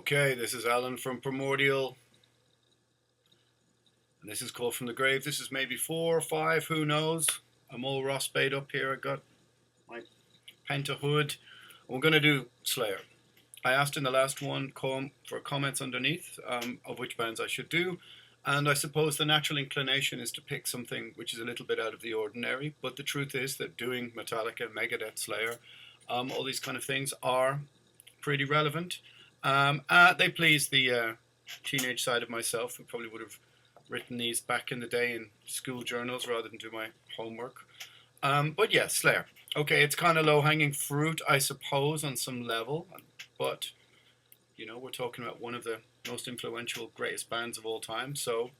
Okay, this is Alan from Primordial, and this is Call from the Grave. This is maybe 4 or 5, who knows. I'm all Ross-bait up here. I got my Penta hood. We're going to do Slayer. I asked in the last one for comments underneath of which bands I should do, and I suppose the natural inclination is to pick something which is a little bit out of the ordinary, but the truth is that doing Metallica, Megadeth, Slayer, all these kind of things are pretty relevant. They please the teenage side of myself, who probably would have written these back in the day in school journals rather than do my homework. But yeah, Slayer. Okay, it's kind of low-hanging fruit, I suppose, on some level. But, you know, we're talking about one of the most influential, greatest bands of all time. So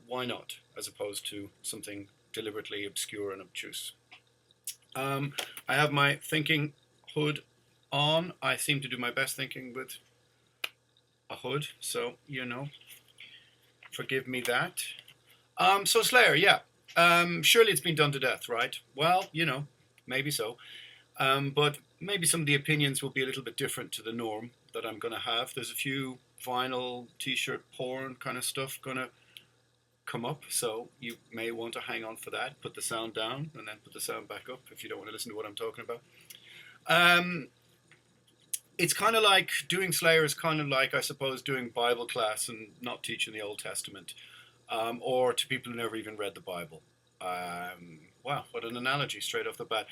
why not, as opposed to something deliberately obscure and obtuse. I have my thinking hood on. I seem to do my best thinking with a hood, so, you know, forgive me that. So Slayer, yeah. Surely it's been done to death, right? Well, you know, maybe so. But maybe some of the opinions will be a little bit different to the norm that I'm going to have. There's a few vinyl, t-shirt, porn kind of stuff going to come up, so you may want to hang on for that. Put the sound down and then put the sound back up if you don't want to listen to what I'm talking about. It's kind of like doing Slayer is kind of like, I suppose, doing Bible class and not teaching the Old Testament, or to people who never even read the Bible. Wow, what an analogy straight off the bat.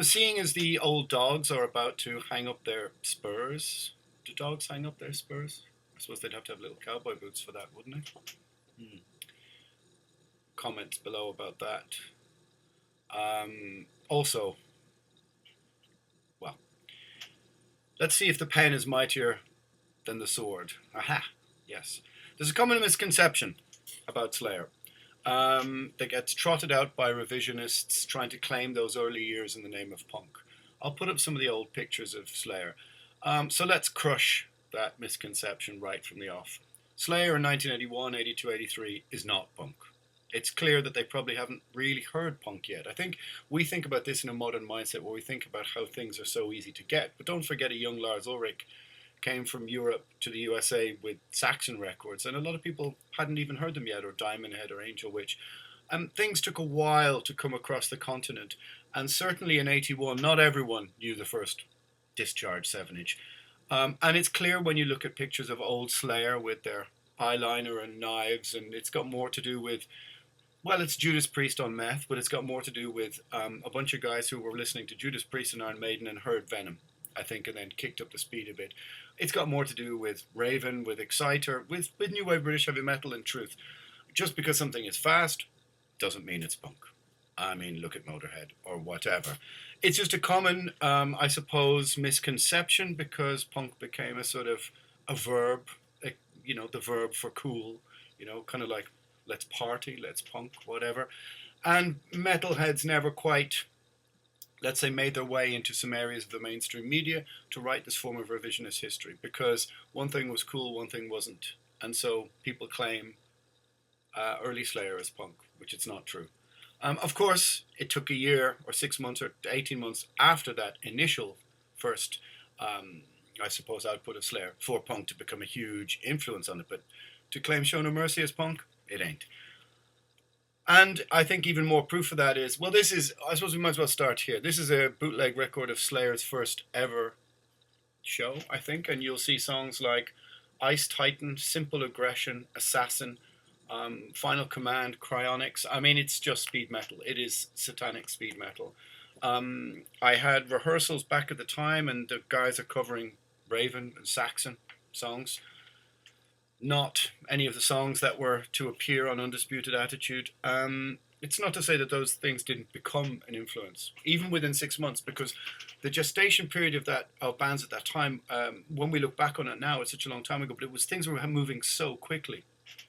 Seeing as the old dogs are about to hang up their spurs. Do dogs hang up their spurs? I suppose they'd have to have little cowboy boots for that, wouldn't they? Comments below about that. Also, well, let's see if the pen is mightier than the sword. Aha, yes. There's a common misconception about Slayer that gets trotted out by revisionists trying to claim those early years in the name of punk. I'll put up some of the old pictures of Slayer. So let's crush that misconception right from the off. Slayer in 1981, 82, 83 is not punk. It's clear that they probably haven't really heard punk yet. I think we think about this in a modern mindset where we think about how things are so easy to get. But don't forget, a young Lars Ulrich came from Europe to the USA with Saxon Records, and a lot of people hadn't even heard them yet, or Diamond Head or Angel Witch. Things took a while to come across the continent, and certainly in 81, not everyone knew the first Discharge 7-inch. And it's clear when you look at pictures of old Slayer with their eyeliner and knives, and it's got more to do with, well, it's Judas Priest on meth, but it's got more to do with a bunch of guys who were listening to Judas Priest and Iron Maiden and heard Venom, I think, and then kicked up the speed a bit. It's got more to do with Raven, with Exciter, with New Wave British Heavy Metal and Truth. Just because something is fast doesn't mean it's punk. I mean, look at Motorhead or whatever. It's just a common, I suppose, misconception because punk became a sort of a verb, you know, the verb for cool, you know, kind of like let's party, let's punk, whatever. And metalheads never quite, let's say, made their way into some areas of the mainstream media to write this form of revisionist history, because one thing was cool, one thing wasn't. And so people claim early Slayer as punk, which it's not true. Of course, it took a year or 6 months or 18 months after that initial first, I suppose, output of Slayer for punk to become a huge influence on it. But to claim Show No Mercy as punk, it ain't. And I think even more proof of that is, well, this is, I suppose we might as well start here. This is a bootleg record of Slayer's first ever show, I think. And you'll see songs like Ice Titan, Simple Aggression, Assassin, Final Command, Cryonics. I mean, it's just speed metal. It is satanic speed metal. I had rehearsals back at the time, and the guys are covering Raven and Saxon songs. Not any of the songs that were to appear on Undisputed Attitude. It's not to say that those things didn't become an influence, even within 6 months, because the gestation period of bands at that time, when we look back on it now, it's such a long time ago, but it was things were moving so quickly.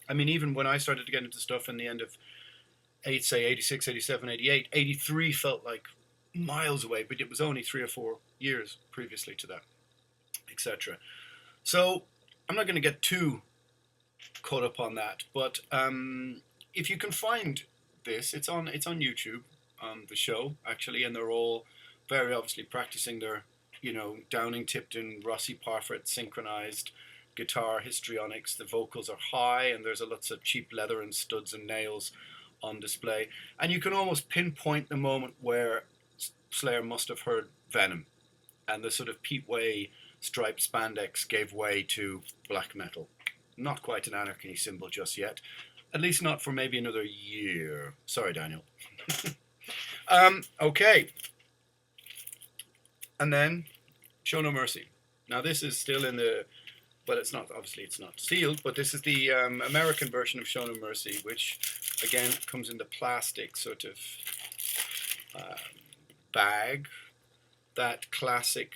I mean, even when I started to get into stuff in the end of, say, 86, 87, 88, 83 felt like miles away, but it was only 3 or 4 years previously to that, etc. So I'm not going to get too caught up on that, but if you can find this, it's on YouTube, the show actually, and they're all very obviously practicing their, you know, Downing Tipton, Rossi Parfit synchronized guitar histrionics. The vocals are high, and there's lots of cheap leather and studs and nails on display. And you can almost pinpoint the moment where Slayer must have heard Venom, and the sort of Pete Way striped spandex gave way to black metal. Not quite an anarchy symbol just yet. At least not for maybe another year. Sorry, Daniel. Okay. And then, Show No Mercy. Now this is still in the, well, it's not, obviously it's not sealed, but this is the American version of Show No Mercy, which again comes in the plastic sort of bag. That classic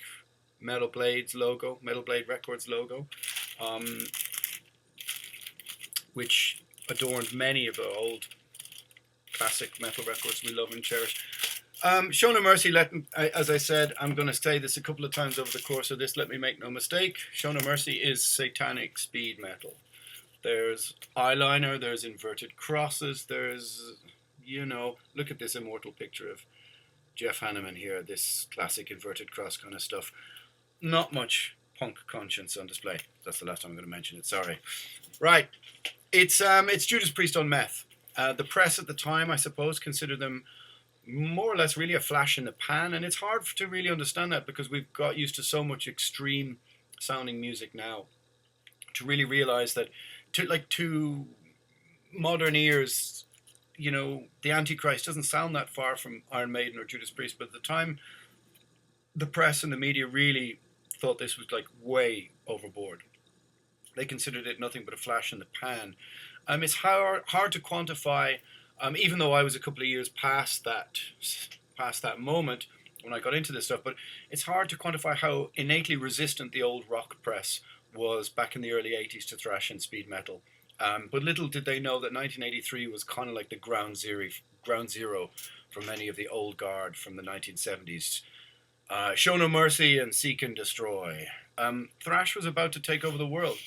Metal Blades logo, Metal Blade Records logo, which adorned many of the old classic metal records we love and cherish. Show No Mercy, as I said, I'm going to say this a couple of times over the course of this, let me make no mistake. Show No Mercy is satanic speed metal. There's eyeliner, there's inverted crosses, there's, you know, look at this immortal picture of Jeff Hanneman here, this classic inverted cross kind of stuff. Not much punk conscience on display. That's the last time I'm going to mention it, sorry. Right, it's Judas Priest on meth. The press at the time, I suppose, considered them more or less really a flash in the pan, and it's hard to really understand that because we've got used to so much extreme sounding music now to really realize that to modern ears, you know, the Antichrist doesn't sound that far from Iron Maiden or Judas Priest, but at the time the press and the media really thought this was like way overboard. They considered it nothing but a flash in the pan. It's hard to quantify. Even though I was a couple of years past that moment when I got into this stuff, but it's hard to quantify how innately resistant the old rock press was back in the early 80s to thrash and speed metal. But little did they know that 1983 was kind of like the ground zero for many of the old guard from the 1970s. Show No Mercy and Seek and Destroy. Thrash was about to take over the world.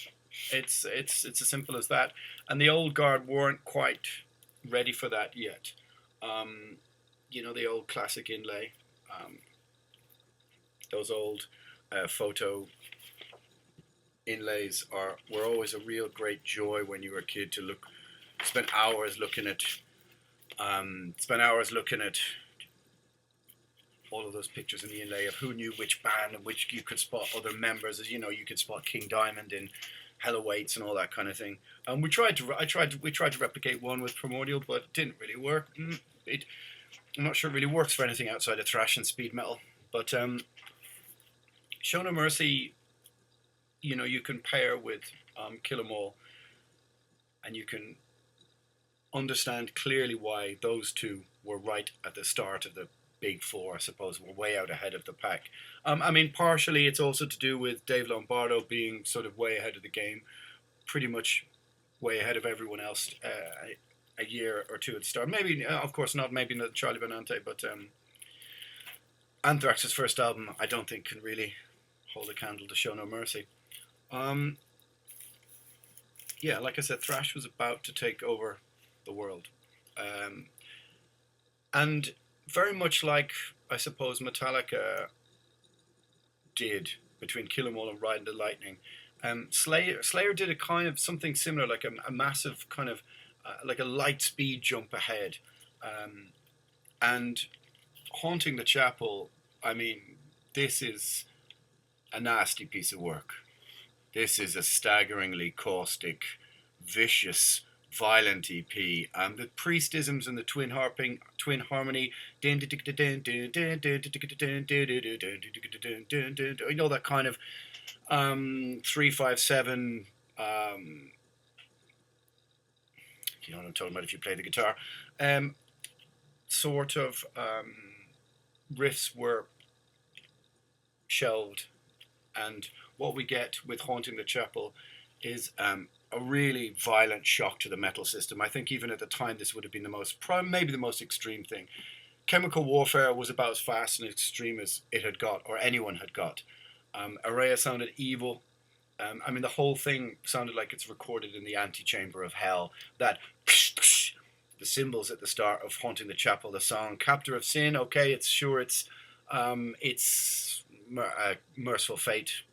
It's as simple as that. And the old guard weren't quite ready for that yet. You know, the old classic inlay, those old photo inlays were always a real great joy when you were a kid to spend hours looking at all of those pictures in the inlay of who knew which band and which you could spot other members. As you know, you could spot King Diamond in Hella Weights and all that kind of thing. We tried to replicate one with Primordial, but it didn't really work. I'm not sure it really works for anything outside of thrash and speed metal. But Show No Mercy, you know, you can pair with Kill 'Em All, and you can understand clearly why those two were right at the start of the big four. I suppose were way out ahead of the pack. I mean, partially it's also to do with Dave Lombardo being sort of way ahead of the game, pretty much way ahead of everyone else a year or two at the start. Maybe, of course not, maybe not Charlie Benante, but Anthrax's first album I don't think can really hold a candle to Show No Mercy. Yeah, like I said, thrash was about to take over the world. And very much like, I suppose, Metallica did between Kill 'Em All and Ride the Lightning, Slayer did a kind of something similar, like a massive kind of, like a light speed jump ahead. And Haunting the Chapel, I mean, this is a nasty piece of work. This is a staggeringly caustic, vicious, violent EP. The priestisms and the twin harmony, you know, that kind of 3/5/7. You know what I'm talking about if you play the guitar. Sort of riffs were shelved, and what we get with Haunting the Chapel is a really violent shock to the metal system. I think even at the time this would have been maybe the most extreme thing. Chemical Warfare was about as fast and extreme as it had got, or anyone had got. Araya sounded evil. I mean, the whole thing sounded like it's recorded in the antechamber of hell. That the cymbals at the start of Haunting the Chapel, the song Captor of Sin. Okay, it's Merciful Fate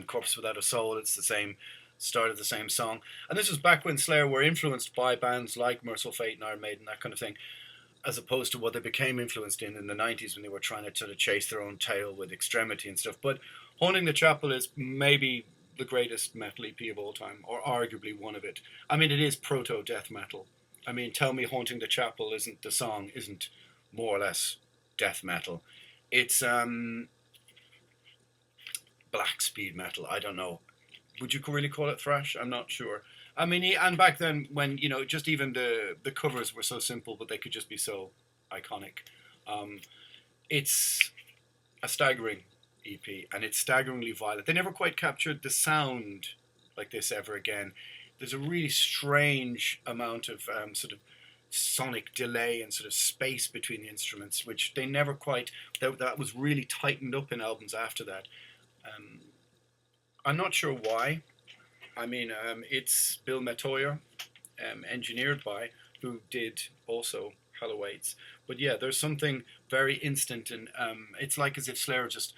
Corpse Without a Soul, it's the same start of the same song. And this was back when Slayer were influenced by bands like Merciful Fate and Iron Maiden, that kind of thing, as opposed to what they became influenced in the 90s when they were trying to sort of chase their own tail with Extremity and stuff. But Haunting the Chapel is maybe the greatest metal EP of all time, or arguably one of it. I mean, it is proto-death metal. I mean, tell me Haunting the Chapel isn't more or less death metal. It's black speed metal. I don't know. Would you really call it thrash? I'm not sure. I mean, and back then when, you know, just even the covers were so simple, but they could just be so iconic. It's a staggering EP, and it's staggeringly violent. They never quite captured the sound like this ever again. There's a really strange amount of sort of sonic delay and sort of space between the instruments, which they never quite, that was really tightened up in albums after that. I'm not sure why. I mean, it's Bill Metoyer, engineered by, who did also Hello Waits. But yeah, there's something very instant, and it's like as if Slayer just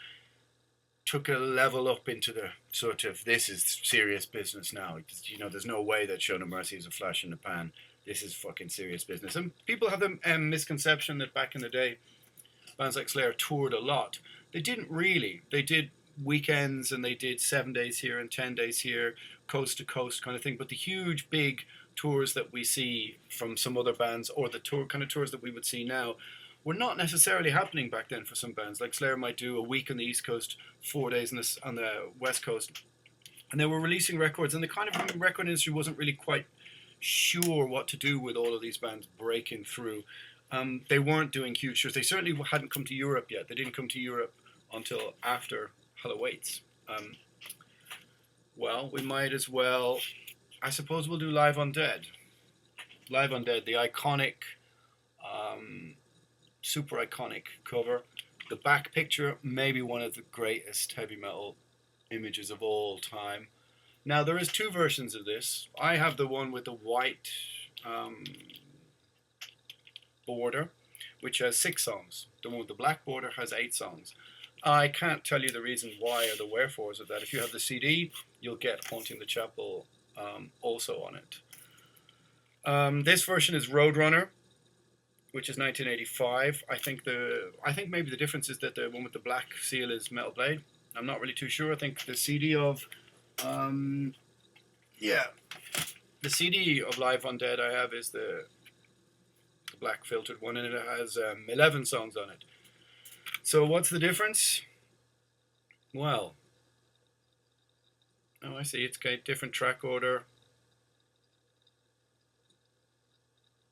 took a level up into the sort of, this is serious business now. You know, there's no way that Show No Mercy is a flash in the pan. This is fucking serious business. And people have the misconception that back in the day, bands like Slayer toured a lot. They didn't really. They did weekends, and they did 7 days here and 10 days here, coast to coast kind of thing. But the huge, big tours that we see from some other bands, or the kind of tours that we would see now, were not necessarily happening back then for some bands. Like Slayer might do a week on the East Coast, 4 days on the West Coast. And they were releasing records, and the kind of record industry wasn't really quite sure what to do with all of these bands breaking through. They weren't doing huge shows. They certainly hadn't come to Europe yet. They didn't come to Europe until after Hello Waits. Well, we might as well, I suppose we'll do Live Undead. Live Undead, the iconic, super iconic cover. The back picture, maybe one of the greatest heavy metal images of all time. Now, there is two versions of this. I have the one with the white border, which has 6 songs. The one with the black border has 8 songs. I can't tell you the reason why or the wherefores of that. If you have the CD, you'll get Haunting the Chapel also on it. This version is Roadrunner, which is 1985. I think maybe the difference is that the one with the black seal is Metal Blade. I'm not really too sure. I think the CD of the CD of Live Undead I have is the black filtered one, and it has 11 songs on it. So what's the difference? Well, oh, I see. It's got different track order.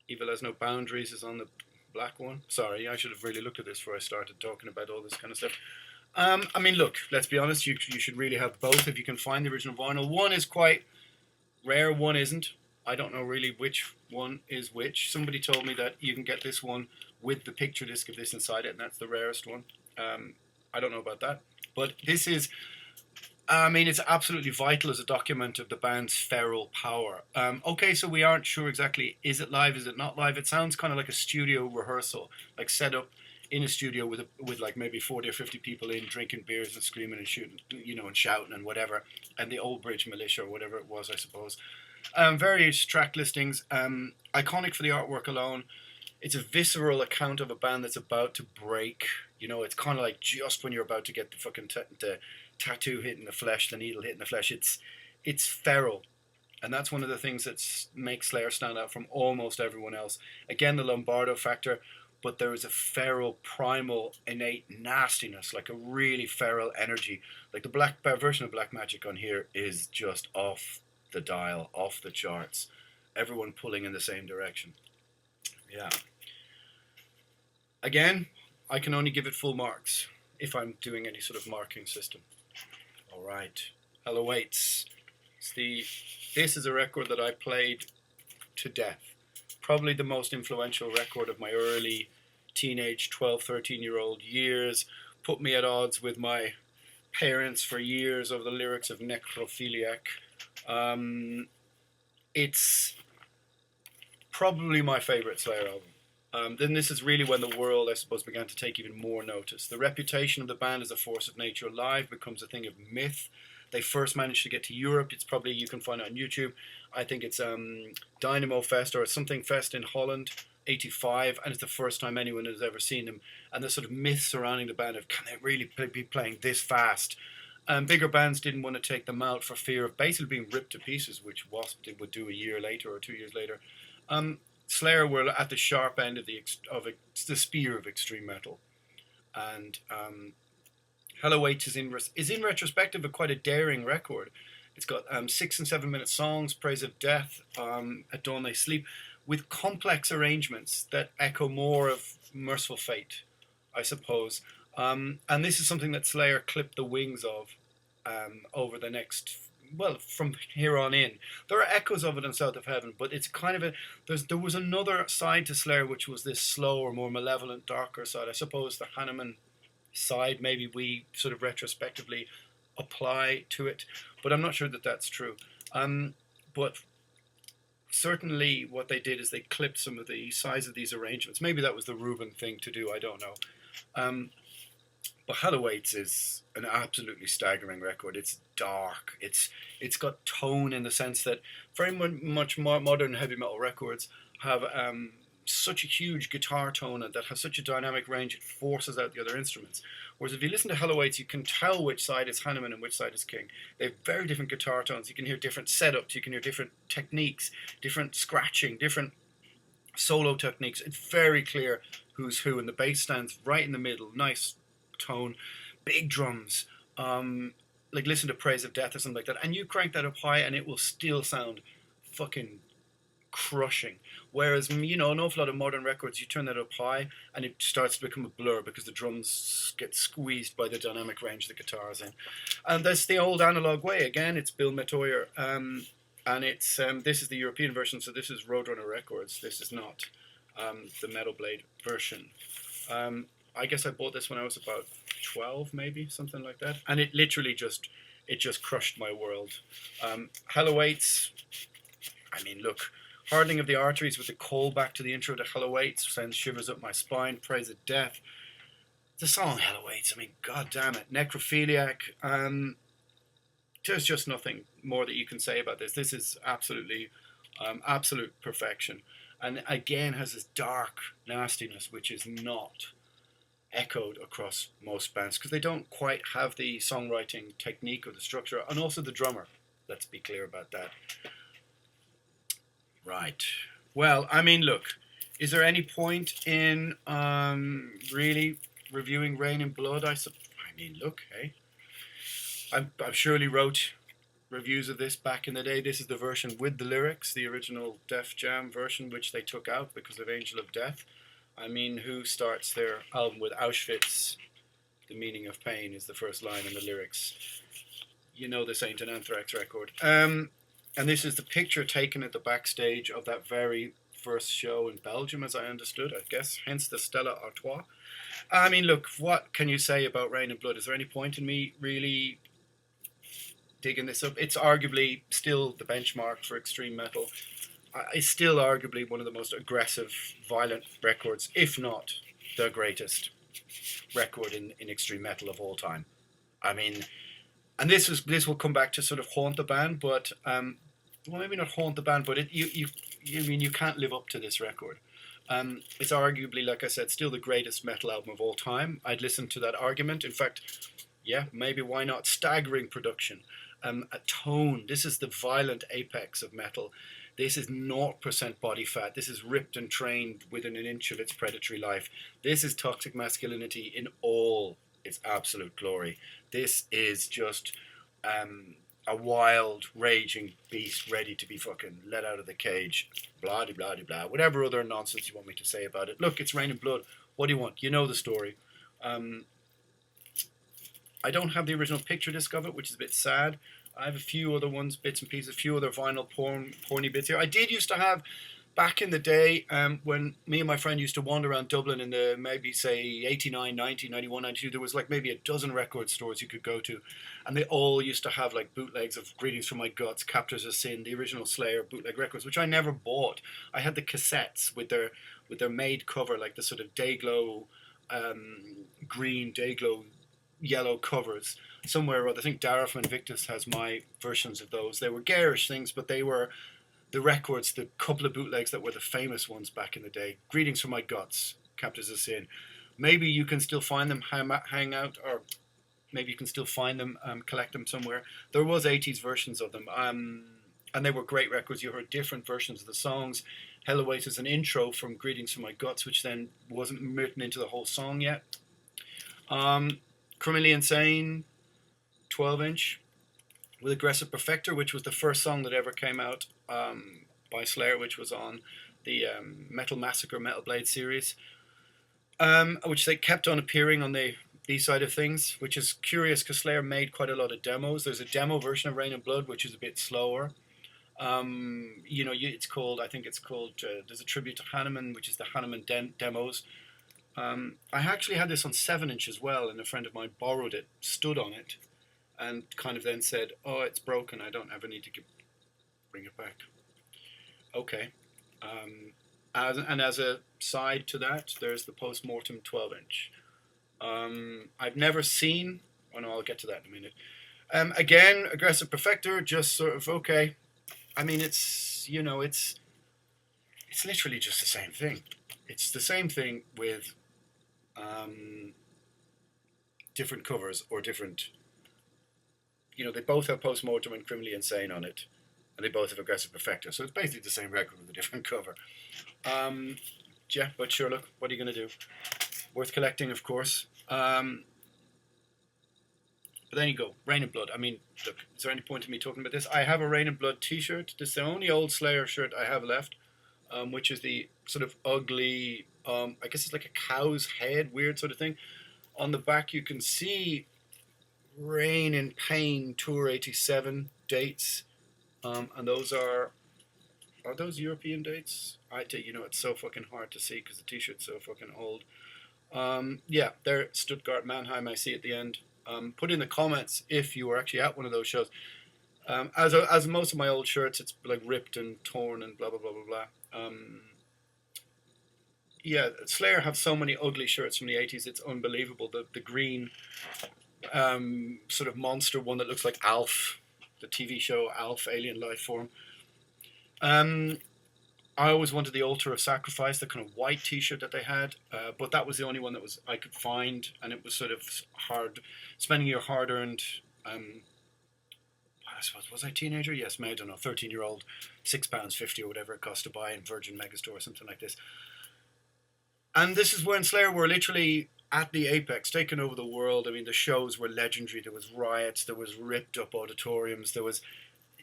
Evil Has No Boundaries is on the black one. Sorry, I should have really looked at this before I started talking about all this kind of stuff. I mean, look, let's be honest. You should really have both if you can find the original vinyl. One is quite rare, one isn't. I don't know really which one is which. Somebody told me that you can get this one with the picture disc of this inside it, and that's the rarest one. I don't know about that. But this is, I mean, it's absolutely vital as a document of the band's feral power. Okay, so we aren't sure exactly, is it live, is it not live? It sounds kind of like a studio rehearsal, like set up in a studio with like maybe 40 or 50 people in, drinking beers and screaming and shooting, you know, and shouting and whatever, and the Old Bridge Militia or whatever it was, I suppose. Various track listings, iconic for the artwork alone. It's a visceral account of a band that's about to break. You know, it's kind of like just when you're about to get the fucking the tattoo hitting the flesh, the needle hitting the flesh. It's feral. And that's one of the things that makes Slayer stand out from almost everyone else. Again, the Lombardo factor, but there is a feral, primal, innate nastiness, like a really feral energy. Like the black version of Black Magic on here is just off the dial, off the charts. Everyone pulling in the same direction. Yeah. Again, I can only give it full marks if I'm doing any sort of marking system. All right. Hello Waits. This is a record that I played to death. Probably the most influential record of my early teenage 12, 13-year-old years. Put me at odds with my parents for years over the lyrics of Necrophiliac. It's probably my favorite Slayer album. Then this is really when the world, I suppose, began to take even more notice. The reputation of the band as a force of nature live becomes a thing of myth. they first managed to get to Europe. It's probably, you can find it on YouTube. I think it's Dynamo Fest or something fest in Holland, 85, and it's the first time anyone has ever seen them. And the sort of myth surrounding the band of, can they really be playing this fast? Bigger bands didn't want to take them out for fear of basically being ripped to pieces, which Wasp would do a year later or 2 years later. Slayer were at the sharp end of the spear of extreme metal, and Hello H is in retrospective quite a daring record. It's got 6 and 7 minute songs, Praise of Death, At Dawn They Sleep, with complex arrangements that echo more of Merciful Fate, I suppose. And this is something that Slayer clipped the wings of over the next, well, from here on in. There are echoes of it in South of Heaven, but it's kind of there was another side to Slayer, which was this slower, more malevolent, darker side. I suppose the Hanneman side, maybe we sort of retrospectively apply to it, but I'm not sure that that's true. But certainly what they did is they clipped some of the size of these arrangements. Maybe that was the Rubin thing to do, I don't know. But Halloween is an absolutely staggering record. It's dark. It's got tone in the sense that very much more modern heavy metal records have such a huge guitar tone and that has such a dynamic range, it forces out the other instruments. Whereas if you listen to Halloween, you can tell which side is Hanneman and which side is King. They have very different guitar tones. You can hear different setups. You can hear different techniques, different scratching, different solo techniques. It's very clear who's who, and the bass stands right in the middle. Nice tone, big drums. Like listen to Praise of Death or something like that, and you crank that up high and it will still sound fucking crushing. Whereas, you know, an awful lot of modern records, you turn that up high and it starts to become a blur because the drums get squeezed by the dynamic range the guitar's in. And that's the old analog way. Again, it's Bill Metoyer, and it's this is the European version, so this is Roadrunner Records. This is not the Metal Blade version. I guess I bought this when I was about 12, maybe, something like that. And it literally just crushed my world. Hello Eights, I mean, look, Hardening of the Arteries with the call back to the intro to Hello Eights sends shivers up my spine. Praise of Death. The song Hello Eights, I mean, god damn it. Necrophiliac. There's just nothing more that you can say about this. This is absolutely, absolute perfection. And again has this dark nastiness, which is not echoed across most bands because they don't quite have the songwriting technique or the structure, and also the drummer. Let's be clear about that. Right. Well, I mean, look, is there any point in really reviewing Rain and Blood? I mean, look, hey, I surely wrote reviews of this back in the day. This is the version with the lyrics, the original Def Jam version, which they took out because of Angel of Death. I mean, who starts their album with Auschwitz? The meaning of pain is the first line in the lyrics. You know this ain't an Anthrax record. And this is the picture taken at the backstage of that very first show in Belgium, as I understood, I guess. Hence the Stella Artois. I mean, look, what can you say about Rain and Blood? Is there any point in me really digging this up? It's arguably still the benchmark for extreme metal. It's still arguably one of the most aggressive, violent records, if not the greatest record in extreme metal of all time. I mean, and this will come back to sort of haunt the band, but well, maybe not haunt the band, but you can't live up to this record. It's arguably, like I said, still the greatest metal album of all time. I'd listen to that argument. In fact, yeah, maybe why not? Staggering production, a tone. This is the violent apex of metal. This is 0% body fat. This is ripped and trained within an inch of its predatory life. This is toxic masculinity in all its absolute glory. This is just a wild, raging beast ready to be fucking let out of the cage. Blah, de, blah, de, blah. Whatever other nonsense you want me to say about it. Look, it's Rain and Blood. What do you want? You know the story. I don't have the original picture disc of it, which is a bit sad. I have a few other ones, bits and pieces, a few other vinyl porny bits here. I did used to have, back in the day, when me and my friend used to wander around Dublin in the maybe, say, 89, 90, 91, 92, there was like maybe a dozen record stores you could go to. And they all used to have like bootlegs of Greetings from My Guts, Captors of Sin, the original Slayer bootleg records, which I never bought. I had the cassettes with their made cover, like the sort of Dayglow green, Dayglow yellow covers. somewhere or other. I think Dara from Invictus has my versions of those. They were garish things, but they were the records, the couple of bootlegs that were the famous ones back in the day. Greetings from My Guts, Captors of Sin. Maybe you can still find them, hang out, or maybe you can still find them, collect them somewhere. There was 80s versions of them, and they were great records. You heard different versions of the songs. Hell Awaits is an intro from Greetings from My Guts, which then wasn't written into the whole song yet. Criminally Insane, 12-inch, with Aggressive Perfector, which was the first song that ever came out by Slayer, which was on the Metal Massacre Metal Blade series, which they kept on appearing on the B-side of things, which is curious because Slayer made quite a lot of demos. There's a demo version of Rain and Blood, which is a bit slower. It's called, there's a tribute to Hanneman, which is the Hanneman demos. I actually had this on 7-inch as well, and a friend of mine borrowed it, stood on it, and kind of then said, oh, it's broken, I don't ever need to bring it back. Okay. As a side to that, there's the Postmortem 12-inch. I've never seen, oh no, I'll get to that in a minute. Again, Aggressive Perfector, just sort of, okay. I mean, it's literally just the same thing. It's the same thing with different covers or different, they both have Postmortem and Criminally Insane on it, and they both have Aggressive Perfector, so it's basically the same record with a different cover. Yeah, but sure, look, what are you going to do? Worth collecting, of course. But then you go, Rain and Blood. I mean, look, is there any point in me talking about this? I have a Rain and Blood t-shirt. This is the only old Slayer shirt I have left, which is the sort of ugly, I guess it's like a cow's head, weird sort of thing. On the back you can see Rain in Pain Tour 87 dates, and those are those European dates? It's so fucking hard to see because the t-shirt's so fucking old. Yeah, they're Stuttgart, Mannheim, I see at the end. Put in the comments if you were actually at one of those shows. As most of my old shirts, it's like ripped and torn and blah, blah, blah, blah, blah. Yeah, Slayer have so many ugly shirts from the 80s, it's unbelievable. The green sort of monster one that looks like Alf, the TV show Alf, Alien Life Form. I always wanted the Altar of Sacrifice, the kind of white t-shirt that they had, but that was the only one that I could find, and it was sort of hard, spending your hard-earned, I suppose, was I a teenager? Yes, maybe, I don't know, 13-year-old, £6.50 or whatever it cost to buy in Virgin Megastore or something like this. And this is when Slayer were literally at the apex, taking over the world. I mean, the shows were legendary. There was riots, there was ripped-up auditoriums, there was,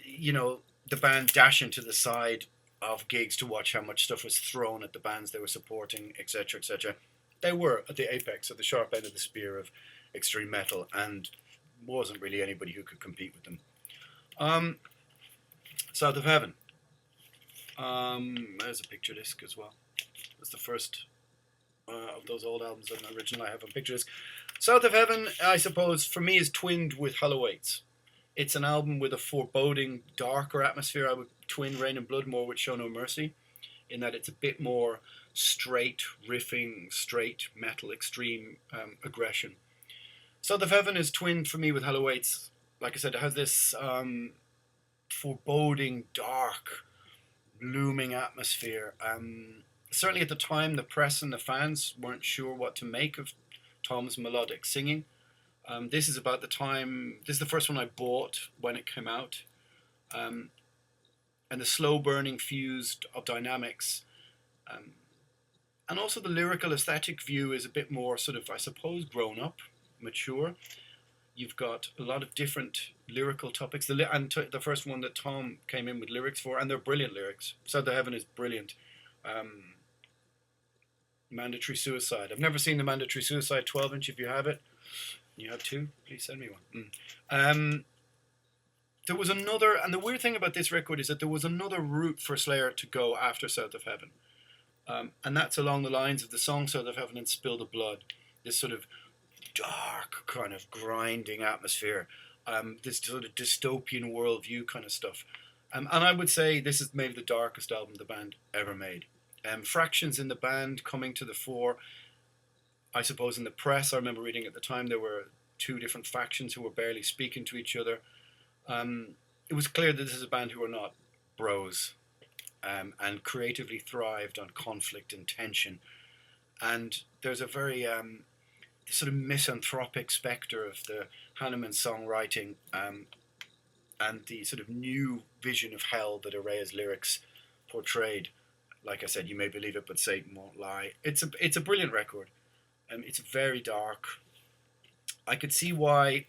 the band dashing to the side of gigs to watch how much stuff was thrown at the bands they were supporting, etc., etc. They were at the apex, at the sharp end of the spear of extreme metal, and wasn't really anybody who could compete with them. South of Heaven. There's a picture disc as well. That's the first of those old albums that an original I have on picture disc. South of Heaven, I suppose, for me, is twinned with Hell Awaits. It's an album with a foreboding, darker atmosphere. I would twin Rain and Blood more with Show No Mercy, in that it's a bit more straight riffing, straight metal, extreme aggression. South of Heaven is twinned for me with Hell Awaits. Like I said, it has this foreboding, dark, looming atmosphere. Certainly at the time, the press and the fans weren't sure what to make of Tom's melodic singing. This is about the time, this is the first one I bought when it came out. And the slow burning fuse of dynamics. And also the lyrical aesthetic view is a bit more sort of, I suppose, grown up, mature. You've got a lot of different lyrical topics. The first one that Tom came in with lyrics for, and they're brilliant lyrics. South of Heaven is brilliant. Mandatory Suicide. I've never seen the Mandatory Suicide 12-inch. If you have it, you have two, please send me one. There was another, and the weird thing about this record is that there was another route for Slayer to go after South of Heaven. And that's along the lines of the song South of Heaven and Spill the Blood. This sort of dark, kind of grinding atmosphere. This sort of dystopian worldview kind of stuff. And I would say this is maybe the darkest album the band ever made. Fractions in the band coming to the fore. I suppose in the press, I remember reading at the time, there were two different factions who were barely speaking to each other. It was clear that this is a band who were not bros, and creatively thrived on conflict and tension. And there's a very sort of misanthropic spectre of the Hanneman songwriting, and the sort of new vision of hell that Araya's lyrics portrayed. Like I said, you may believe it, but Satan won't lie. It's a brilliant record. It's very dark. I could see why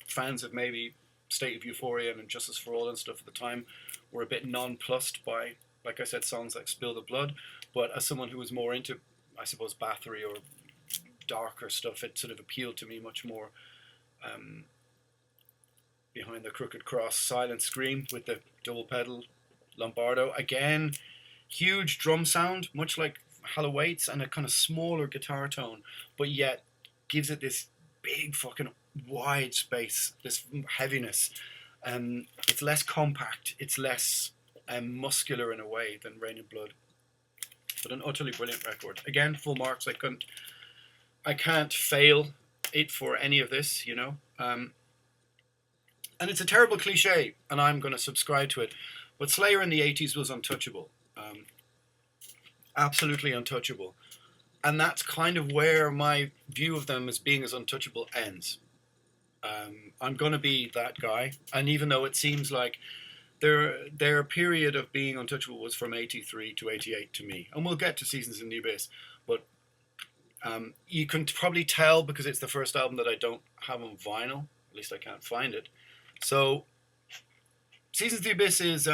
fans of maybe State of Euphoria and Justice for All and stuff at the time were a bit nonplussed by, like I said, songs like Spill the Blood. But as someone who was more into, I suppose, Bathory or darker stuff, it sort of appealed to me much more. Behind the Crooked Cross, Silent Scream with the double pedal Lombardo. Again, huge drum sound, much like Halloween, and a kind of smaller guitar tone, but yet gives it this big fucking wide space, this heaviness. It's less compact, it's less muscular in a way than Rain and Blood, but an utterly brilliant record. Again, full marks. I can't fail it for any of this, you know. And it's a terrible cliche, and I'm going to subscribe to it, but Slayer in the 80s was untouchable. Absolutely untouchable. And that's kind of where my view of them as being as untouchable ends. I'm going to be that guy. And even though it seems like their period of being untouchable was from 83 to 88 to me. And we'll get to Seasons in the Abyss. But you can probably tell because it's the first album that I don't have on vinyl. At least I can't find it. So Seasons of the Abyss is...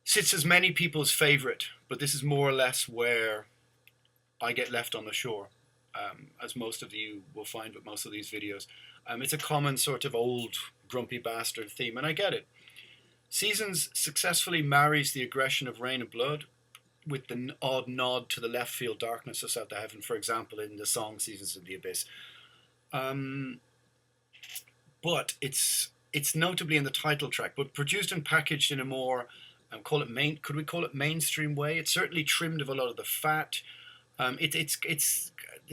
sits as many people's favourite, but this is more or less where I get left on the shore, as most of you will find with most of these videos. It's a common sort of old grumpy bastard theme, and I get it. Seasons successfully marries the aggression of Rain and Blood with the odd nod to the left field darkness of South of Heaven, for example, in the song Seasons of the Abyss. But it's notably in the title track, but produced and packaged in a more... could we call it mainstream way? It's certainly trimmed of a lot of the fat. It's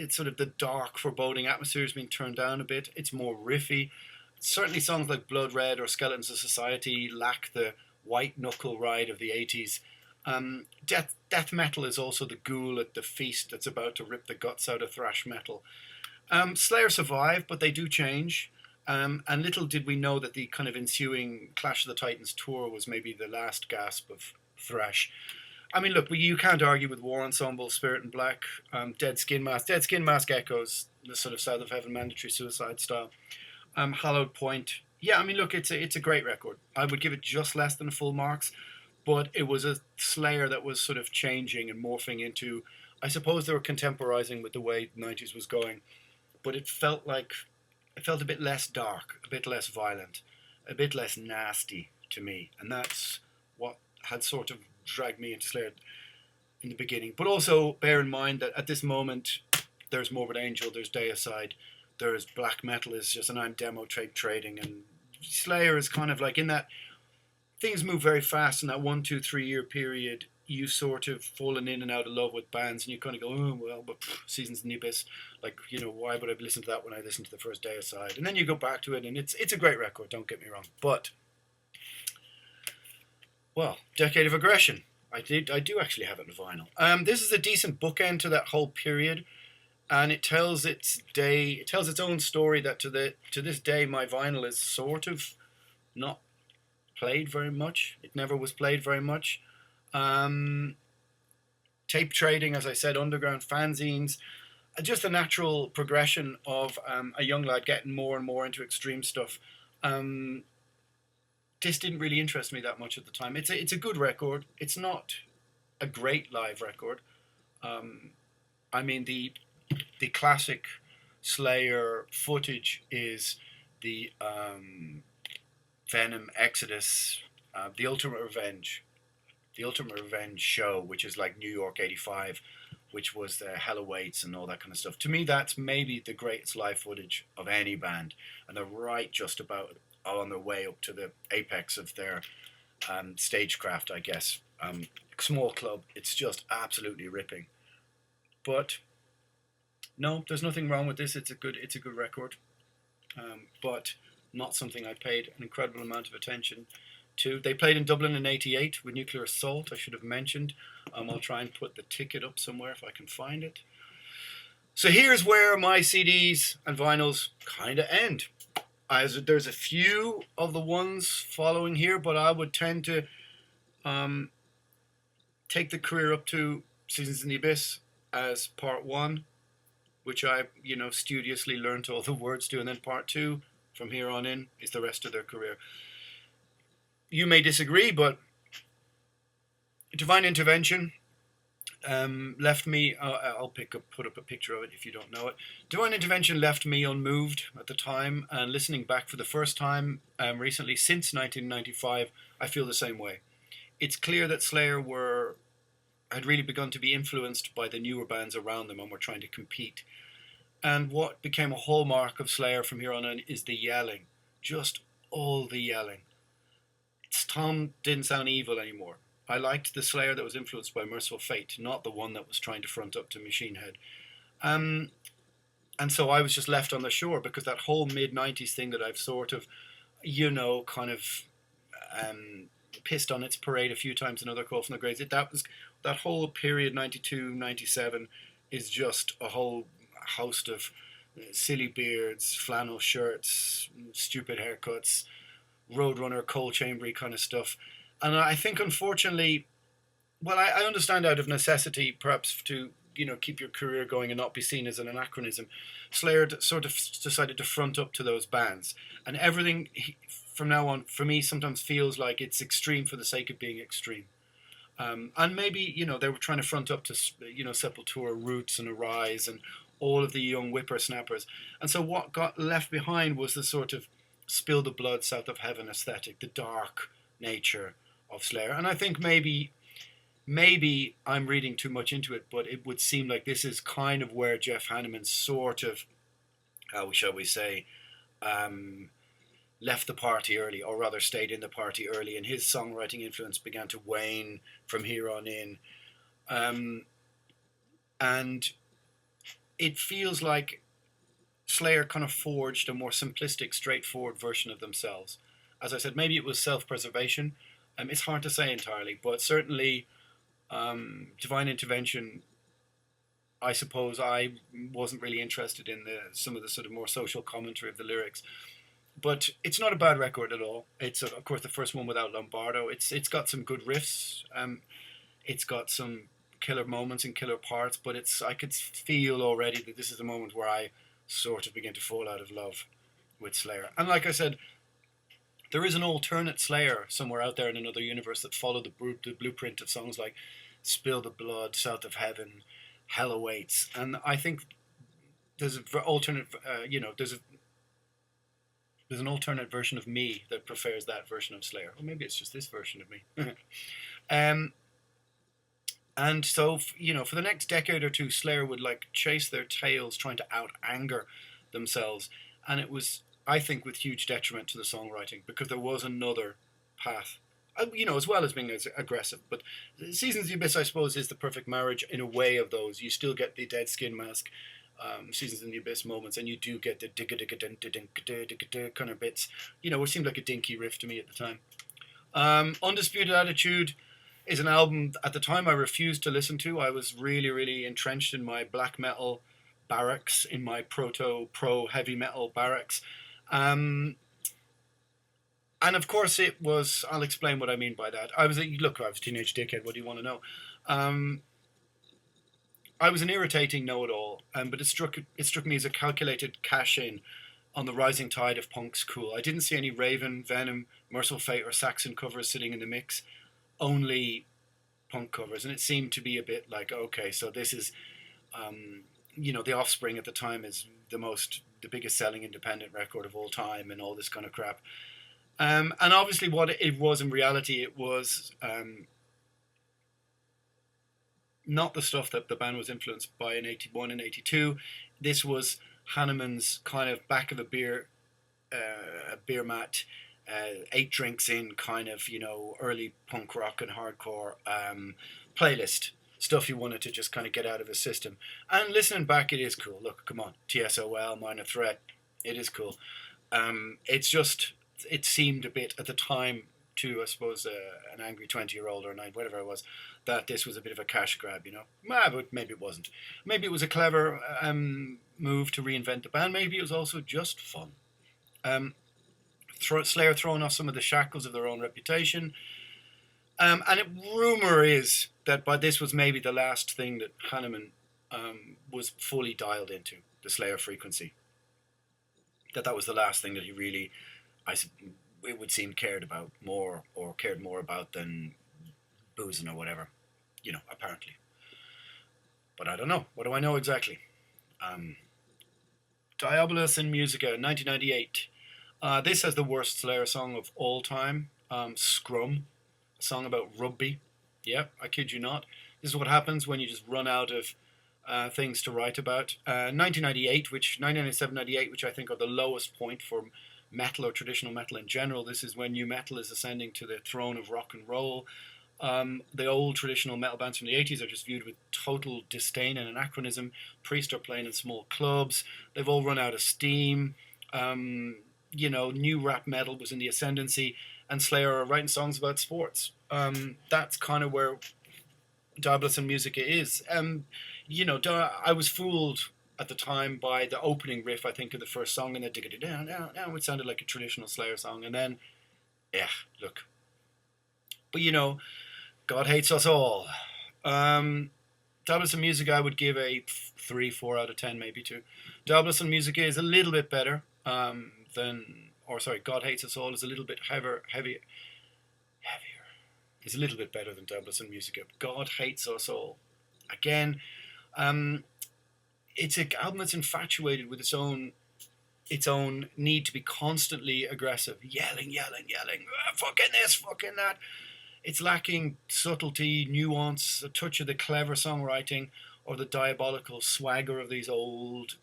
sort of the dark, foreboding atmosphere has been turned down a bit. It's more riffy. Certainly songs like Blood Red or Skeletons of Society lack the white knuckle ride of the 80s. Death metal is also the ghoul at the feast that's about to rip the guts out of thrash metal. Slayer survive, but they do change. And little did we know that the kind of ensuing Clash of the Titans tour was maybe the last gasp of thrash. I mean, look, you can't argue with War Ensemble, Spirit and Black, Dead Skin Mask. Dead Skin Mask echoes the sort of South of Heaven mandatory suicide style. Hallowed Point. Yeah, I mean, look, it's a great record. I would give it just less than full marks, but it was a Slayer that was sort of changing and morphing into... I suppose they were contemporizing with the way the 90s was going, but it felt like... It felt a bit less dark, a bit less violent, a bit less nasty to me. And that's what had sort of dragged me into Slayer in the beginning. But also bear in mind that at this moment, there's Morbid Angel, there's Deicide, there's black metal is just an I'm demo tape trading. And Slayer is kind of like in that... Things move very fast in that 1, 2, 3 year period. You sort of fallen in and out of love with bands, and you kind of go, oh, well, but Seasons in the Abyss, like, you know, why would I listen to that when I listened to the first Deicide? And then you go back to it, and it's a great record, don't get me wrong. But, well, Decade of Aggression. I do actually have it on vinyl. This is a decent bookend to that whole period, and it tells its own story that to this day, my vinyl is sort of not played very much. It never was played very much. Tape trading, as I said, underground fanzines, just a natural progression of a young lad getting more and more into extreme stuff. This didn't really interest me that much at the time. It's a good record. It's not a great live record. I mean, the classic Slayer footage is the Venom Exodus, the Ultimate Revenge show, which is like New York '85, which was the Hella Waits and all that kind of stuff. To me, that's maybe the greatest live footage of any band, and they're right just about on their way up to the apex of their stagecraft, I guess. Small club, it's just absolutely ripping. But No, there's nothing wrong with this. It's a good record, but not something I paid an incredible amount of attention to. They played in Dublin in '88 with Nuclear Assault. I should have mentioned. I'll try and put the ticket up somewhere if I can find it. So here's where my CDs and vinyls kind of end. There's a few of the ones following here, but I would tend to take the career up to Seasons in the Abyss as part one, which I, studiously learned all the words to, and then part two, from here on in, is the rest of their career. You may disagree, but Divine Intervention left me. I'll put up a picture of it if you don't know it. Divine Intervention left me unmoved at the time, and listening back for the first time recently since 1995, I feel the same way. It's clear that Slayer had really begun to be influenced by the newer bands around them and were trying to compete. And what became a hallmark of Slayer from here on in is the yelling. Just all the yelling. Tom didn't sound evil anymore. I liked the Slayer that was influenced by Merciful Fate, not the one that was trying to front up to Machine Head. And so I was just left on the shore, because that whole mid-90s thing that I've sort of, kind of pissed on its parade a few times in Other Call from the Graves. That whole period, 92, 97, is just a whole host of silly beards, flannel shirts, stupid haircuts, Roadrunner, Coal Chambery kind of stuff. And I think, unfortunately, well, I understand out of necessity, perhaps to, keep your career going and not be seen as an anachronism, Slayer sort of decided to front up to those bands. And everything from now on, for me, sometimes feels like it's extreme for the sake of being extreme. And maybe, they were trying to front up to, Sepultura, Roots and Arise and all of the young whippersnappers. And so what got left behind was the sort of Spill the Blood, South of Heaven aesthetic, the dark nature of Slayer. And I think maybe I'm reading too much into it, but it would seem like this is kind of where Jeff Hanneman sort of, how shall we say, left the party early, or rather stayed in the party early, and his songwriting influence began to wane from here on in. And it feels like Slayer kind of forged a more simplistic, straightforward version of themselves. As I said, maybe it was self-preservation. It's hard to say entirely, but certainly Divine Intervention, I suppose I wasn't really interested in some of the sort of more social commentary of the lyrics. But it's not a bad record at all. It's, of course, the first one without Lombardo. It's got some good riffs. It's got some killer moments and killer parts, but I could feel already that this is the moment where I sort of begin to fall out of love with Slayer. And like I said, there is an alternate Slayer somewhere out there in another universe that followed the blueprint of songs like Spill the Blood, South of Heaven, Hell Awaits. And I think there's an alternate, there's an alternate version of me that prefers that version of Slayer. Or maybe it's just this version of me. And so, for the next decade or two, Slayer would chase their tails trying to out-anger themselves. And it was, I think, with huge detriment to the songwriting, because there was another path, as well as being as aggressive. But Seasons of the Abyss, I suppose, is the perfect marriage in a way of those. You still get the Dead Skin Mask, Seasons in the Abyss moments, and you do get the digga-digga-digga-digga-digga kind of bits, which seemed like a dinky riff to me at the time. Undisputed Attitude is an album at the time I refused to listen to. I was really, really entrenched in my black metal barracks, in my pro heavy metal barracks. And of course it was, I'll explain what I mean by that. I was a teenage dickhead, what do you want to know? I was an irritating know-it-all, but it struck me as a calculated cash-in on the rising tide of punk's cool. I didn't see any Raven, Venom, Merciful Fate or Saxon covers sitting in the mix, only punk covers, and it seemed to be a bit like, okay, so this is, The Offspring at the time is the biggest selling independent record of all time and all this kind of crap. And obviously what it was in reality, it was not the stuff that the band was influenced by in 81 and 82. This was Hanneman's kind of back of a beer mat, 8 drinks in kind of, early punk rock and hardcore playlist. stuff he wanted to just kind of get out of his system. And listening back, it is cool. Look, come on, TSOL, Minor Threat, it is cool. It's just, it seemed a bit at the time to, I suppose, an angry 20-year-old or whatever it was, that this was a bit of a cash grab, you know. But maybe it wasn't. Maybe it was a clever move to reinvent the band. Maybe it was also just fun. Slayer throwing off some of the shackles of their own reputation. And rumour is that this was maybe the last thing that Hanneman was fully dialed into, the Slayer frequency. That was the last thing that he really, it would seem, cared more about than boozing or whatever, you know, apparently. But I don't know. What do I know exactly? Diabolus in Musica, 1998. This has the worst Slayer song of all time, Scrum, a song about rugby. Yeah, I kid you not. This is what happens when you just run out of things to write about. 1997, 98, which I think are the lowest point for metal or traditional metal in general. This is when new metal is ascending to the throne of rock and roll. The old traditional metal bands from the 80s are just viewed with total disdain and anachronism. Priest are playing in small clubs. They've all run out of steam. You know, new rap metal was in the ascendancy, and Slayer are writing songs about sports. That's kind of where Diabolus in Musica is. You know, I was fooled at the time by the opening riff, I think, of the first song, and it sounded like a traditional Slayer song, and then, yeah, look. But, you know, God hates us all. Diabolus in Musica I would give a 3, 4 out of 10, maybe 2. Diabolus in Musica is a little bit better God Hates Us All is a little bit heavier. Is a little bit better than Diabolus in Musica. God Hates Us All, again, it's an album that's infatuated with its own need to be constantly aggressive, yelling, fucking this, fucking that. It's lacking subtlety, nuance, a touch of the clever songwriting or the diabolical swagger of these old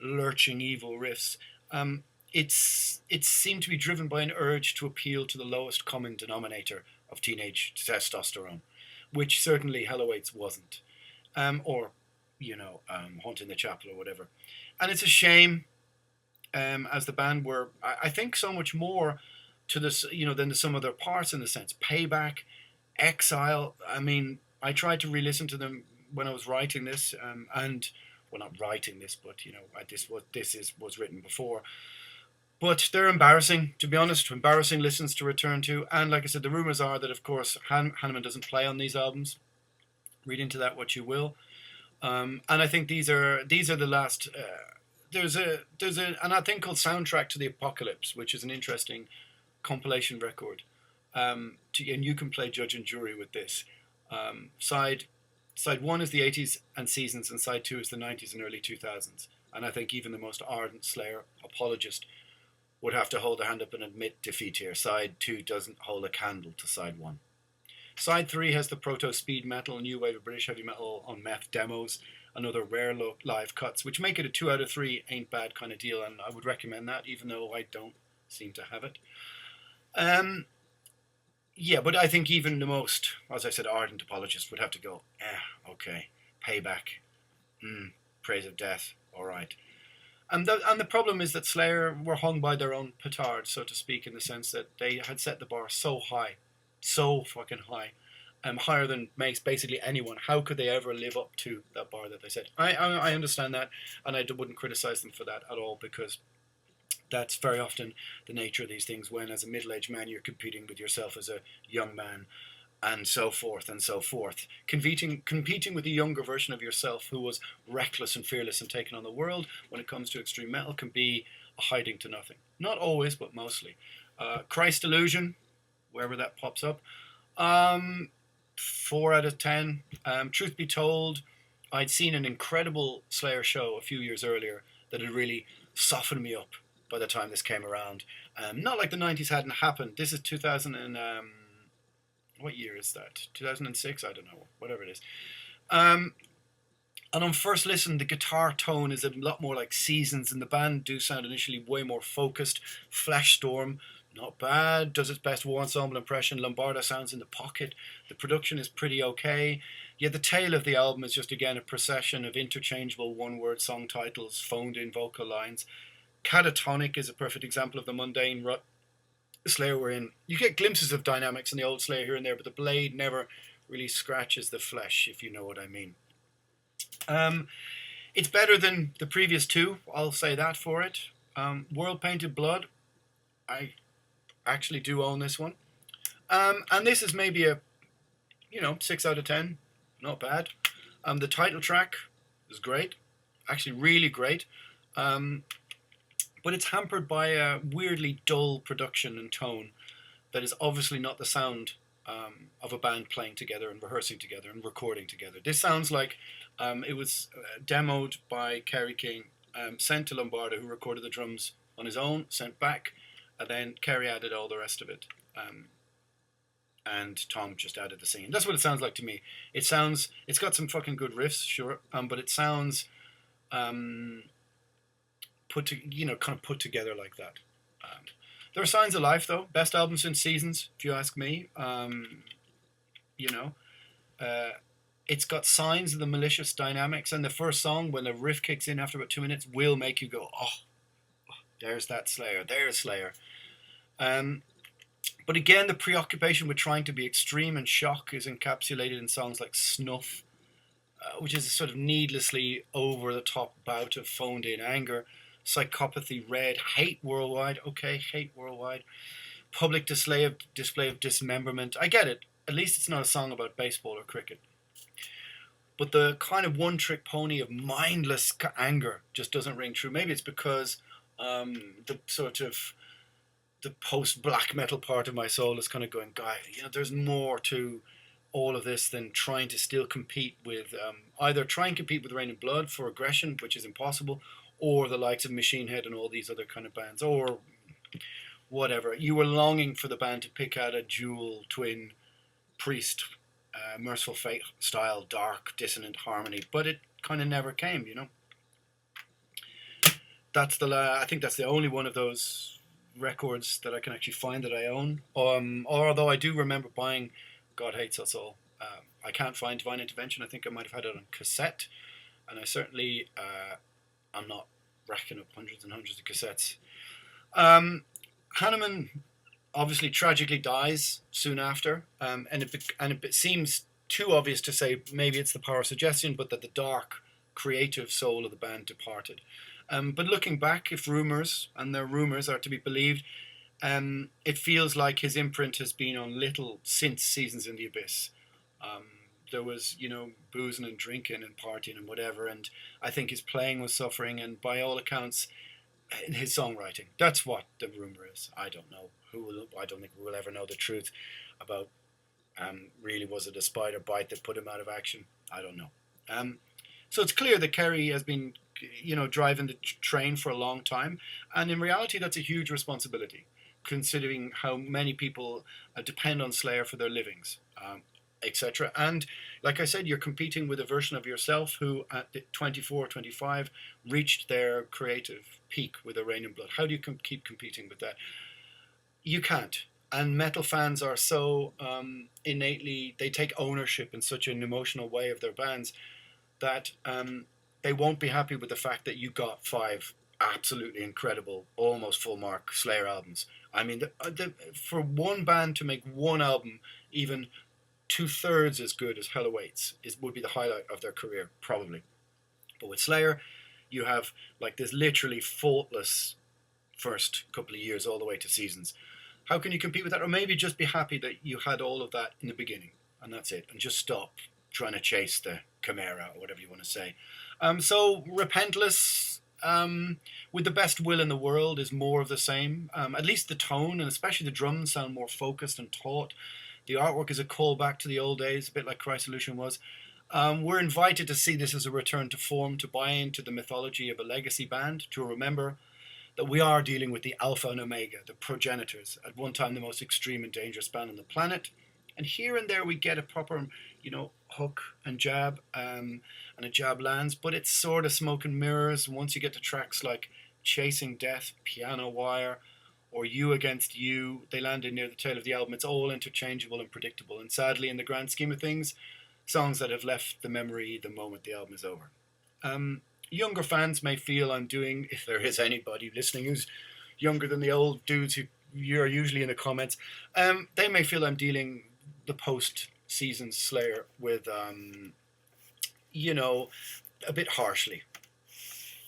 lurching evil riffs. It seemed to be driven by an urge to appeal to the lowest common denominator of teenage testosterone, which certainly Hell Awaits wasn't, or Haunting the Chapel or whatever. And it's a shame, as the band were, I think, so much more to this, than the sum of their parts, in the sense. Payback, Exile. I mean, I tried to re-listen to them when I was writing this, not writing this, but this was written before. But they're embarrassing, to be honest. Embarrassing listens to return to. And like I said, the rumours are that, of course, Hanneman doesn't play on these albums. Read into that what you will. And I think these are the last. There's an I think called Soundtrack to the Apocalypse, which is an interesting compilation record. And you can play judge and jury with this. Side 1 is the 80s and seasons, and side 2 is the 90s and early 2000s. And I think even the most ardent Slayer apologist would have to hold a hand up and admit defeat here. Side 2 doesn't hold a candle to side 1. Side 3 has the proto-speed metal, new wave of British heavy metal on meth demos, and other rare live cuts, which make it a 2 out of 3 ain't bad kind of deal, and I would recommend that, even though I don't seem to have it. Yeah, but I think even the most, as I said, ardent apologist would have to go, okay, Payback, Praise of Death, all right. And the problem is that Slayer were hung by their own petard, so to speak, in the sense that they had set the bar so high, so fucking high, higher than makes basically anyone. How could they ever live up to that bar that they set? I understand that, and I wouldn't criticize them for that at all, because that's very often the nature of these things, when as a middle-aged man you're competing with yourself as a young man, and so forth and so forth. Competing with a younger version of yourself who was reckless and fearless and taking on the world when it comes to extreme metal can be a hiding to nothing. Not always, but mostly. Christ Illusion, wherever that pops up, 4 out of 10. Truth be told, I'd seen an incredible Slayer show a few years earlier that had really softened me up by the time this came around. Not like the 90s hadn't happened. This is 2000 and... what year is that? 2006? I don't know. Whatever it is. And on first listen, the guitar tone is a lot more like Seasons, and the band do sound initially way more focused. Fleshstorm, not bad. Does its best war ensemble impression. Lombardo sounds in the pocket. The production is pretty okay. Yeah, the tail of the album is just again a procession of interchangeable one-word song titles, phoned-in vocal lines. Catatonic is a perfect example of the mundane rut Slayer were in. You get glimpses of dynamics in the old Slayer here and there, but the blade never really scratches the flesh, if you know what I mean. It's better than the previous two, I'll say that for it. World Painted Blood, I actually do own this one. And this is maybe a, 6 out of 10. Not bad. The title track is great. Actually, really great. But it's hampered by a weirdly dull production and tone that is obviously not the sound of a band playing together and rehearsing together and recording together. This sounds like it was demoed by Kerry King, sent to Lombardo, who recorded the drums on his own, sent back, and then Kerry added all the rest of it. And Tom just added the singing. That's what it sounds like to me. It's got some fucking good riffs, sure, but it sounds kind of put together like that. There are signs of life, though. Best album since Seasons, if you ask me. It's got signs of the malicious dynamics, and the first song, when the riff kicks in after about 2 minutes, will make you go, oh, there's that Slayer, there's Slayer. But again, the preoccupation with trying to be extreme and shock is encapsulated in songs like Snuff, which is a sort of needlessly over-the-top bout of phoned-in anger. Psychopathy Red, Hate Worldwide, okay, Hate Worldwide. Public display of dismemberment. I get it. At least it's not a song about baseball or cricket. But the kind of one-trick pony of mindless anger just doesn't ring true. Maybe it's because the post-black metal part of my soul is kind of going, guy, there's more to all of this than trying to still compete with, either try and compete with Rain and Blood for aggression, which is impossible, or the likes of Machine Head and all these other kind of bands, or whatever. You were longing for the band to pick out a dual twin Priest, Merciful Fate style, dark, dissonant harmony, but it kind of never came, I think that's the only one of those records that I can actually find that I own. Although I do remember buying God Hates Us All. I can't find Divine Intervention. I think I might have had it on cassette, and I certainly I'm not racking up hundreds and hundreds of cassettes. Hanneman obviously tragically dies soon after, and it seems too obvious to say maybe it's the power of suggestion, but that the dark, creative soul of the band departed. But looking back, if rumours, and their rumours are to be believed, it feels like his imprint has been on little since Seasons in the Abyss. There was, boozing and drinking and partying and whatever, and I think his playing was suffering, and by all accounts, his songwriting. That's what the rumour is. I don't know. I don't think we'll ever know the truth about, really was it a spider bite that put him out of action? I don't know. So it's clear that Kerry has been, driving the train for a long time, and in reality that's a huge responsibility, considering how many people depend on Slayer for their livings. Etc. And like I said, you're competing with a version of yourself who at 24, 25 reached their creative peak with a Rain and Blood. How do you keep competing with that? You can't. And metal fans are so innately, they take ownership in such an emotional way of their bands that they won't be happy with the fact that you got 5 absolutely incredible, almost full mark Slayer albums. I mean, for one band to make one album even 2/3 as good as Hell Awaits would be the highlight of their career, probably. But with Slayer, you have like this literally faultless first couple of years all the way to Seasons. How can you compete with that? Or maybe just be happy that you had all of that in the beginning, and that's it, and just stop trying to chase the chimera or whatever you want to say. So Repentless, with the best will in the world, is more of the same. At least the tone and especially the drums sound more focused and taut. The artwork is a callback to the old days, a bit like Chrysolution was. We're invited to see this as a return to form, to buy into the mythology of a legacy band, to remember that we are dealing with the Alpha and Omega, the progenitors, at one time the most extreme and dangerous band on the planet. And here and there we get a proper, hook and jab, and a jab lands, but it's sort of smoke and mirrors. Once you get to tracks like Chasing Death, Piano Wire, or You Against You, they landed near the tail of the album. It's all interchangeable and predictable, and sadly, in the grand scheme of things, songs that have left the memory the moment the album is over. Younger fans may feel I'm doing, if there is anybody listening who's younger than the old dudes who you're usually in the comments, they may feel I'm dealing the post-season Slayer with, you know, a bit harshly.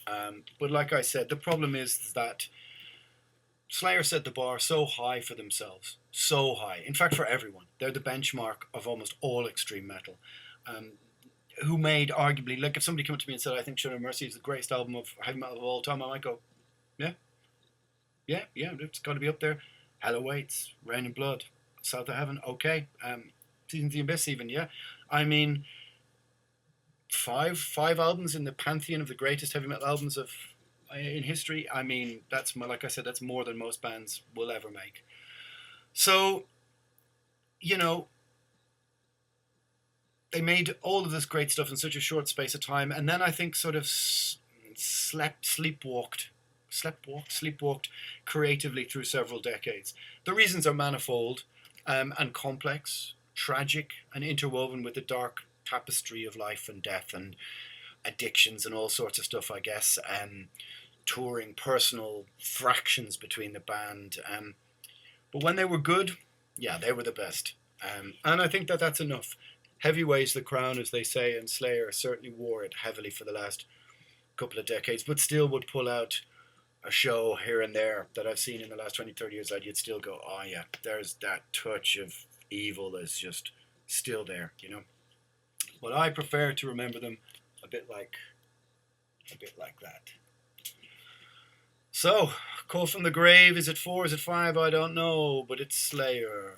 But like I said, the problem is that Slayer set the bar so high for themselves. So high. In fact, for everyone. They're the benchmark of almost all extreme metal. Who made, arguably, like if somebody came up to me and said, I think Show No Mercy is the greatest album of heavy metal of all time, I might go, yeah, it's got to be up there. Hell Awaits, Rain and Blood, South of Heaven, okay. Seasons of the Abyss even, yeah. I mean, five albums in the pantheon of the greatest heavy metal albums of in history. I mean, that's, like I said, that's more than most bands will ever make. So, you know, they made all of this great stuff in such a short space of time, and then I think sort of sleepwalked creatively through several decades. The reasons are manifold and complex, tragic, and interwoven with the dark tapestry of life and death and addictions and all sorts of stuff, I guess. Touring, personal fractions between the band. But when they were good, yeah, they were the best. And I think that that's enough. Heavy weighs the crown, as they say, and Slayer certainly wore it heavily for the last couple of decades, but still would pull out a show here and there that I've seen in the last 20, 30 years that you'd still go, oh yeah, there's that touch of evil that's just still there, you know. But I prefer to remember them a bit like that. So, Call from the Grave, is it 4, is it 5? I don't know, but it's Slayer.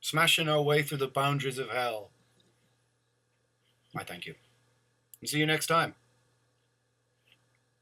Smashing our way through the boundaries of hell. I thank you. And see you next time.